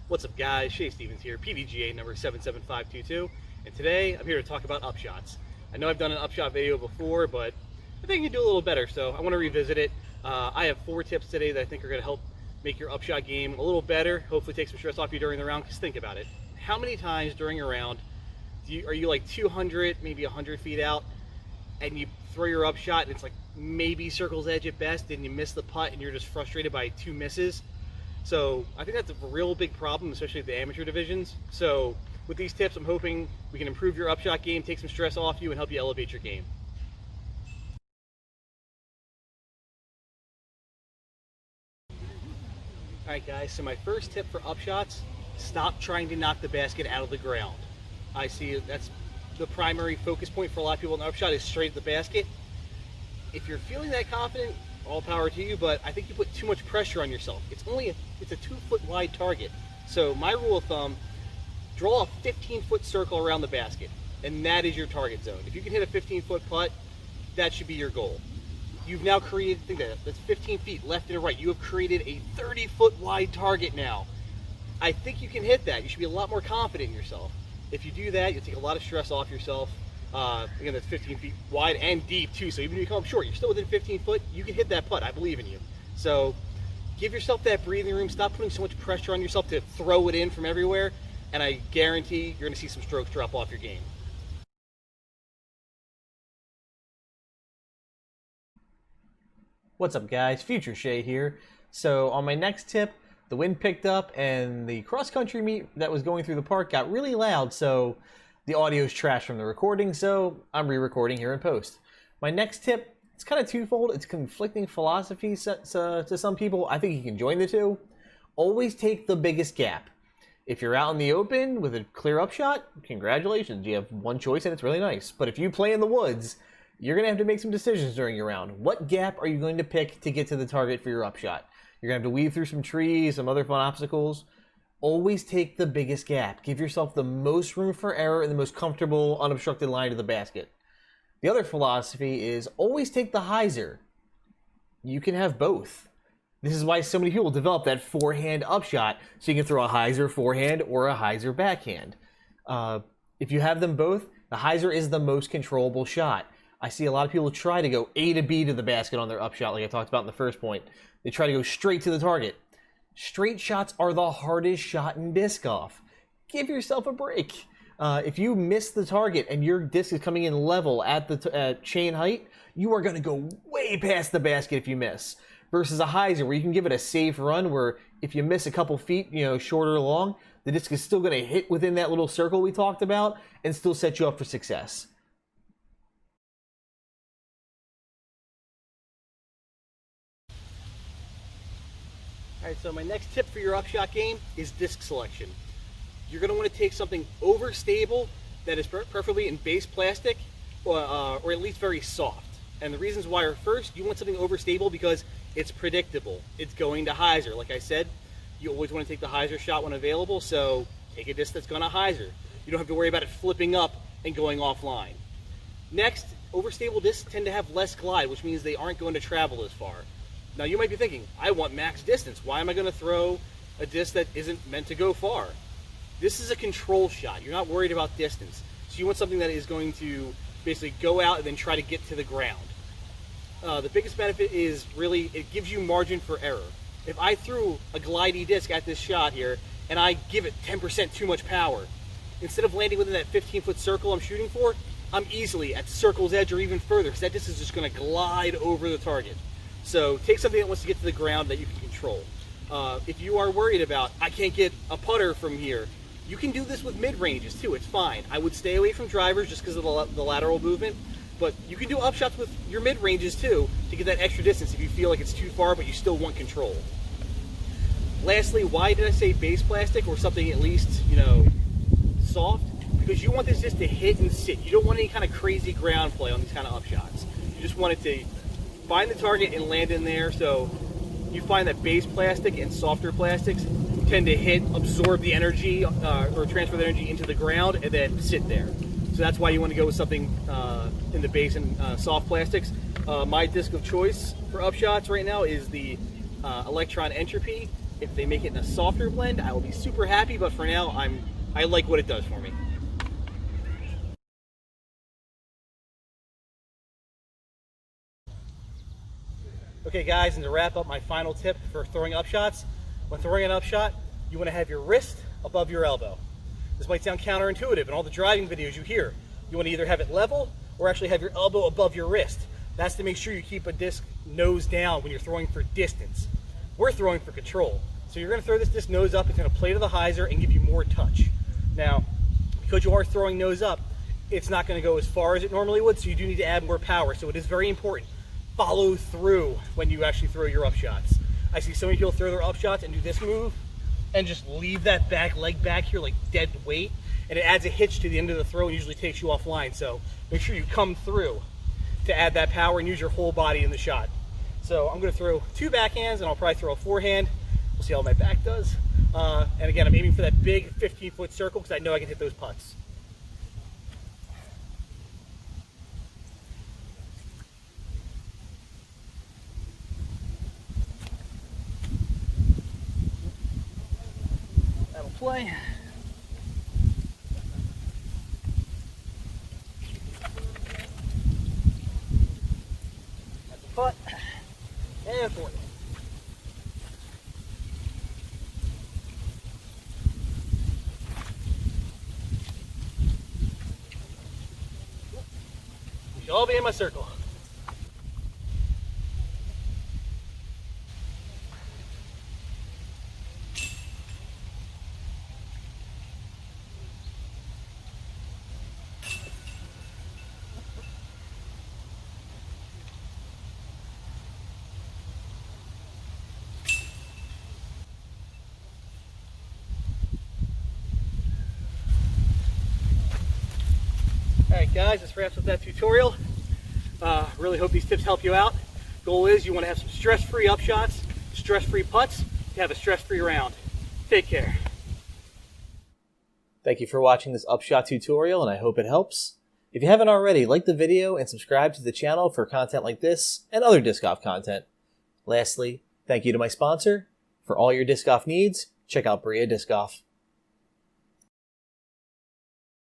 What's up guys, Shay Stevens here, PDGA number 77522, and today I'm here to talk about upshots. I know I've done an upshot video before, but I think you can do a little better, so I want to revisit it. I have 4 tips today that I think are going to help make your upshot game a little better, hopefully take some stress off you during the round, because think about it. How many times during a round are you like 200, maybe 100 feet out, and you throw your upshot and it's like maybe circle's edge at best, and you miss the putt and you're just frustrated by 2 misses? So I think that's a real big problem, especially at the amateur divisions. So with these tips, I'm hoping we can improve your upshot game, take some stress off you, and help you elevate your game. All right guys, so my first tip for upshots, stop trying to knock the basket out of the ground. I see that's the primary focus point for a lot of people in the upshot, is straight at the basket. If you're feeling that confident, all power to you, but I think you put too much pressure on yourself. It's a 2-foot wide target. So my rule of thumb, draw a 15-foot circle around the basket, and that is your target zone. If you can hit a 15-foot putt, that should be your goal. You've now created, think that, that's 15 feet left and right. You have created a 30-foot wide target now. I think you can hit that. You should be a lot more confident in yourself. If you do that, you'll take a lot of stress off yourself. Again, that's 15 feet wide and deep too, so even if you come up short, you're still within 15 foot, you can hit that putt. I believe in you. So give yourself that breathing room, stop putting so much pressure on yourself to throw it in from everywhere, and I guarantee you're going to see some strokes drop off your game. What's up guys, Future Shay here. So on my next tip, the wind picked up and the cross-country meet that was going through the park got really loud, so the audio is trash from the recording, so I'm re-recording here in post. My next tip, it's kind of twofold. It's conflicting philosophies to some people. I think you can join the two. Always take the biggest gap. If you're out in the open with a clear upshot, congratulations, you have one choice and it's really nice. But if you play in the woods, you're going to have to make some decisions during your round. What gap are you going to pick to get to the target for your upshot? You're going to have to weave through some trees, some other fun obstacles. Always take the biggest gap. Give yourself the most room for error and the most comfortable, unobstructed line to the basket. The other philosophy is always take the hyzer. You can have both. This is why so many people develop that forehand upshot, so you can throw a hyzer forehand or a hyzer backhand. If you have them both, the hyzer is the most controllable shot. I see a lot of people try to go A to B to the basket on their upshot, like I talked about in the first point. They try to go straight to the target. Straight shots are the hardest shot in disc golf. Give yourself a break. If you miss the target and your disc is coming in level at the chain height, you are going to go way past the basket if you miss. Versus a hyzer, where you can give it a safe run, where if you miss a couple feet, short or long, the disc is still going to hit within that little circle we talked about and still set you up for success. All right, so my next tip for your upshot game is disc selection. You're going to want to take something overstable that is preferably in base plastic, or at least very soft. And the reasons why are, first, you want something overstable because it's predictable. It's going to hyzer. Like I said, you always want to take the hyzer shot when available, so take a disc that's going to hyzer. You don't have to worry about it flipping up and going offline. Next, overstable discs tend to have less glide, which means they aren't going to travel as far. Now you might be thinking, I want max distance. Why am I going to throw a disc that isn't meant to go far? This is a control shot. You're not worried about distance. So you want something that is going to basically go out and then try to get to the ground. The biggest benefit is really, it gives you margin for error. If I threw a glidey disc at this shot here and I give it 10% too much power, instead of landing within that 15-foot circle I'm shooting for, I'm easily at circle's edge or even further, because that disc is just going to glide over the target. So take something that wants to get to the ground that you can control. If you are worried about, I can't get a putter from here, you can do this with mid-ranges too, it's fine. I would stay away from drivers just because of the lateral movement, but you can do upshots with your mid-ranges too to get that extra distance if you feel like it's too far but you still want control. Lastly, why did I say base plastic or something at least, soft? Because you want this just to hit and sit. You don't want any kind of crazy ground play on these kind of upshots. You just want it to find the target and land in there. So you find that base plastic and softer plastics tend to hit, absorb the energy or transfer the energy into the ground and then sit there. So that's why you want to go with something in the base and soft plastics. My disc of choice for upshots right now is the Electron Entropy. If they make it in a softer blend, I will be super happy, but for now, I like what it does for me. Okay guys, and to wrap up, my final tip for throwing upshots. When throwing an upshot, you want to have your wrist above your elbow. This might sound counterintuitive. In all the driving videos you hear, you want to either have it level or actually have your elbow above your wrist. That's to make sure you keep a disc nose down when you're throwing for distance. We're throwing for control. So you're going to throw this disc nose up, it's going to play to the hyzer and give you more touch. Now, because you are throwing nose up, it's not going to go as far as it normally would, so you do need to add more power. So it is very important. Follow through when you actually throw your upshots. I see so many people throw their upshots and do this move and just leave that back leg back here like dead weight, and it adds a hitch to the end of the throw and usually takes you offline. So make sure you come through to add that power and use your whole body in the shot. So I'm going to throw 2 backhands and I'll probably throw a forehand. We'll see how my back does. And again, I'm aiming for that big 15-foot circle because I know I can hit those putts. That'll play. That's a putt. And 40. We should all be in my circle. Alright guys, this wraps up that tutorial. Really hope these tips help you out. Goal is you want to have some stress-free upshots, stress-free putts, to have a stress-free round. Take care. Thank you for watching this Upshot tutorial, and I hope it helps. If you haven't already, like the video and subscribe to the channel for content like this and other disc golf content. Lastly, thank you to my sponsor. For all your disc golf needs, check out Bria Disc Golf.